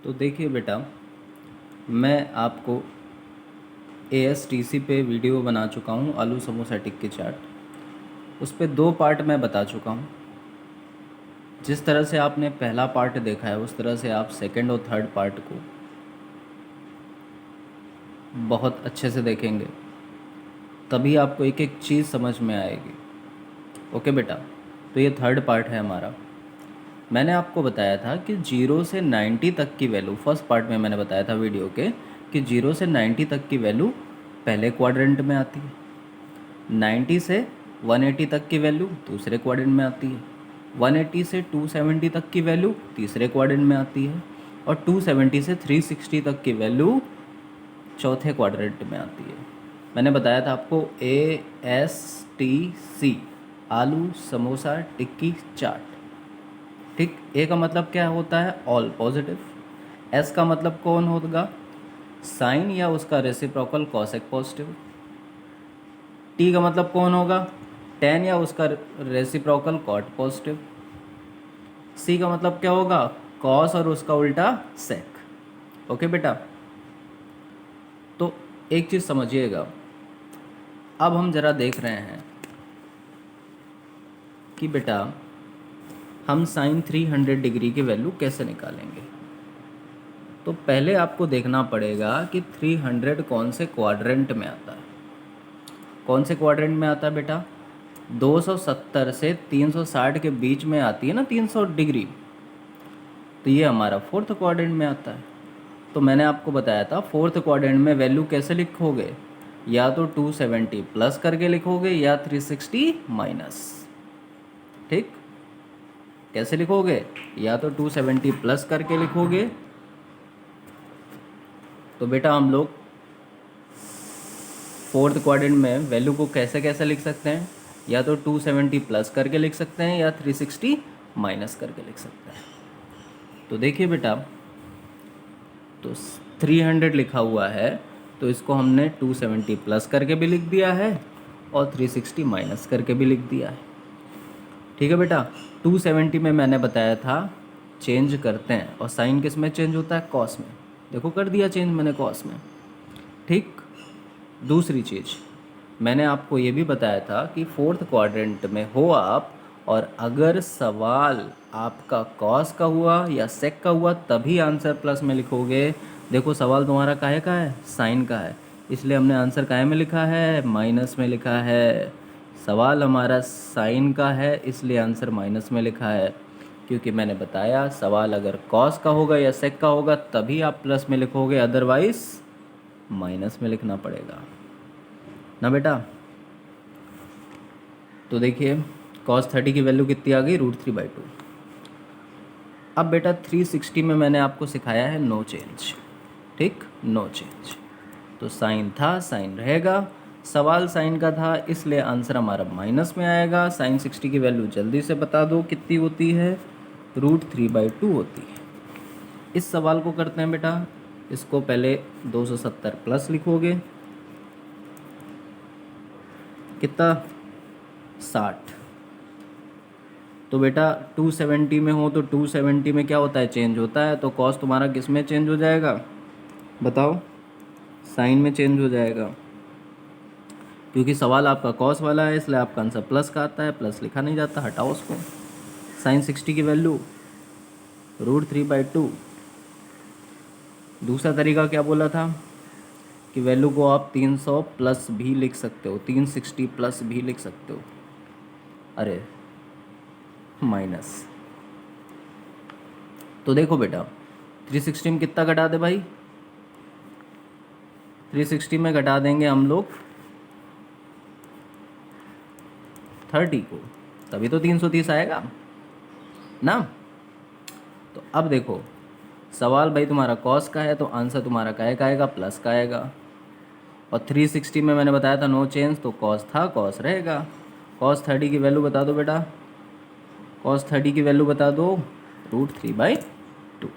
तो देखिए बेटा, मैं आपको ASTC पे वीडियो बना चुका हूँ, आलू समोसा टिक्की चाट। उस पे 2 पार्ट मैं बता चुका हूँ। जिस तरह से आपने पहला पार्ट देखा है उस तरह से आप सेकंड और थर्ड पार्ट को बहुत अच्छे से देखेंगे, तभी आपको एक एक चीज़ समझ में आएगी। ओके बेटा, तो ये थर्ड पार्ट है हमारा। मैंने आपको बताया था कि 0 से 90 तक की वैल्यू, फर्स्ट पार्ट में मैंने बताया था वीडियो के कि 0 से 90 तक की वैल्यू पहले क्वाड्रेंट में आती है, 90 से 180 तक की वैल्यू दूसरे क्वाड्रेंट में आती है, 180 से 270 तक की वैल्यू तीसरे क्वाड्रेंट में आती है, और 270 से 360 तक की वैल्यू चौथे क्वाड्रेंट में आती है। मैंने बताया था आपको ASTC, आलू समोसा टिक्की चाट। ठीक, ए का मतलब क्या होता है? All positive. एस का मतलब कौन होगा? साइन या उसका रेसिप्रोकल कॉसेक पॉजिटिव। टी का मतलब कौन होगा? टेन या उसका रेसिप्रोकल कॉट पॉजिटिव। सी का मतलब क्या होगा? कॉस और उसका उल्टा सेक। ओके बेटा, तो एक चीज़ समझिएगा। अब हम ज़रा देख रहे हैं कि बेटा हम साइन 300 डिग्री की वैल्यू कैसे निकालेंगे। तो पहले आपको देखना पड़ेगा कि 300 कौन से क्वाड्रेंट में आता है। कौन से क्वाड्रेंट में आता है बेटा? 270 से 360 के बीच में आती है ना 300 डिग्री, तो ये हमारा फोर्थ क्वाड्रेंट में आता है। तो मैंने आपको बताया था फोर्थ क्वाड्रेंट में वैल्यू कैसे लिखोगे, या तो 270 प्लस करके लिखोगे या 360 माइनस। ठीक, कैसे लिखोगे? या तो 270 प्लस करके लिखोगे, तो बेटा हम लोग फोर्थ क्वाड्रेंट में वैल्यू को कैसे कैसे लिख सकते हैं? या तो 270 प्लस करके लिख सकते हैं या 360 माइनस करके लिख सकते हैं। तो देखिए बेटा, तो 300 लिखा हुआ है, तो इसको हमने 270 प्लस करके भी लिख दिया है और 360 माइनस करके भी लिख दिया है। ठीक है बेटा, 270 में मैंने बताया था चेंज करते हैं, और साइन किस में चेंज होता है? कॉस में। देखो कर दिया चेंज मैंने कॉस में। ठीक, दूसरी चीज़ मैंने आपको ये भी बताया था कि फोर्थ क्वाड्रेंट में हो आप, और अगर सवाल आपका कॉस का हुआ या सेक का हुआ तभी आंसर प्लस में लिखोगे। देखो सवाल तुम्हारा काहे का है? साइन का है, इसलिए हमने आंसर काहे में लिखा है? माइनस में लिखा है। सवाल हमारा साइन का है इसलिए आंसर माइनस में लिखा है, क्योंकि मैंने बताया सवाल अगर कॉस का होगा या सेक का होगा तभी आप प्लस में लिखोगे, अदरवाइज माइनस में लिखना पड़ेगा ना बेटा। तो देखिए cos 30 की वैल्यू कितनी आ गई? √3/2। अब बेटा 360 में मैंने आपको सिखाया है नो चेंज। ठीक, नो चेंज। तो साइन था, साइन रहेगा। सवाल साइन का था इसलिए आंसर हमारा माइनस में आएगा। साइन 60 की वैल्यू जल्दी से बता दो कितनी होती है? √3/2 होती है। इस सवाल को करते हैं बेटा, इसको पहले 270 प्लस लिखोगे, कितना? 60। तो बेटा 270 में हो तो 270 में क्या होता है? चेंज होता है। तो कॉस तुम्हारा किस में चेंज हो जाएगा? बताओ। साइन में चेंज हो जाएगा, क्योंकि सवाल आपका कॉस वाला है इसलिए आपका आंसर प्लस का आता है। प्लस लिखा नहीं जाता, हटाओ उसको। साइन 60 की वैल्यू √3/2। दूसरा तरीका क्या बोला था कि वैल्यू को आप 300 प्लस भी लिख सकते हो, 360 प्लस भी लिख सकते हो। अरे माइनस। तो देखो बेटा 360 में कितना घटा दे भाई? 360 में घटा देंगे हम लोग 30 को, तभी तो 330 आएगा ना। तो अब देखो सवाल भाई तुम्हारा कॉस का है तो आंसर तुम्हारा काहे का आएगा? प्लस का आएगा। और 360 में मैंने बताया था नो चेंज, तो कॉस था, कॉस रहेगा। कॉस 30 की वैल्यू बता दो बेटा, कॉस 30 की वैल्यू बता दो, √3/2।